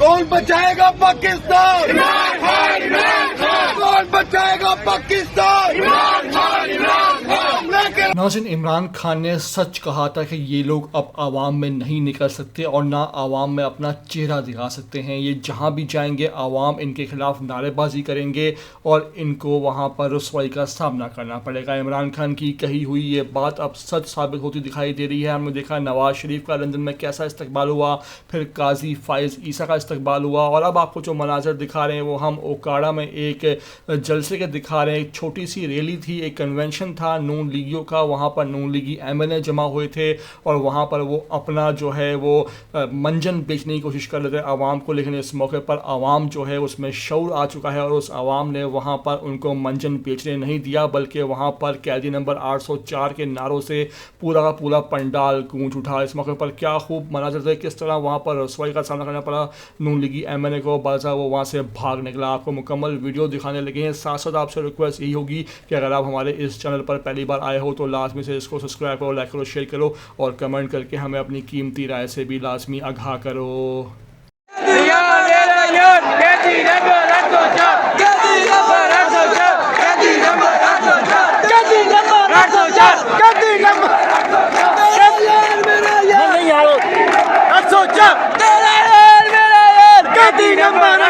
कौन बचाएगा पाकिस्तान? इमरान खान, इमरान खान। कौन बचाएगा पाकिस्तान? इमरान खान, इमरान खान। नाज़रीन, इमरान खान ने सच कहा था कि ये लोग अब आवाम में नहीं निकल सकते और ना आवाम में अपना चेहरा दिखा सकते हैं। ये जहाँ भी जाएंगे आवाम इनके खिलाफ नारेबाजी करेंगे और इनको वहाँ पर रुसवाई का सामना करना पड़ेगा। इमरान खान की कही हुई ये बात अब सच साबित होती दिखाई दे रही है। हमने देखा नवाज शरीफ का लंदन में कैसा इस्तकबाल हुआ, फिर काजी फाइज ईसा का इस्तकबाल हुआ, और अब आपको जो मनाजर दिखा रहे हैं वो हम ओकाड़ा में एक जलसे के दिखा रहे हैं। एक छोटी सी रैली थी, एक कन्वेंशन था नून लीगियों का, वहाँ पर नून लीगी MNA जमा हुए थे और वहाँ पर वो अपना जो है वो मंजन बेचने की कोशिश कर रहे थे आवाम को। लेकिन इस मौके पर आवाम जो है उसमें शऊर आ चुका है और उस आवाम ने वहाँ पर उनको मंजन बेचने नहीं दिया, बल्कि वहाँ पर कैदी नंबर 804 के नारों से पूरा का पूरा पंडाल गूंज उठा। इस मौके पर क्या खूब मनाजर थे, किस तरह वहाँ पर रसवाई का सामना करना पड़ा नून लीगी MNA को, बाजा वो वहाँ से भाग निकला। आपको मुकम्मल वीडियो दिखाने लगे हैं। साथ साथ आपसे रिक्वेस्ट यही होगी कि अगर आप हमारे इस चैनल पर पहली बार आए हो तो लाजमी से इसको सब्सक्राइब करो, लाइक करो, शेयर करो और कमेंट करके हमें अपनी कीमती राय से भी लाजमी आगाह करो। नंबर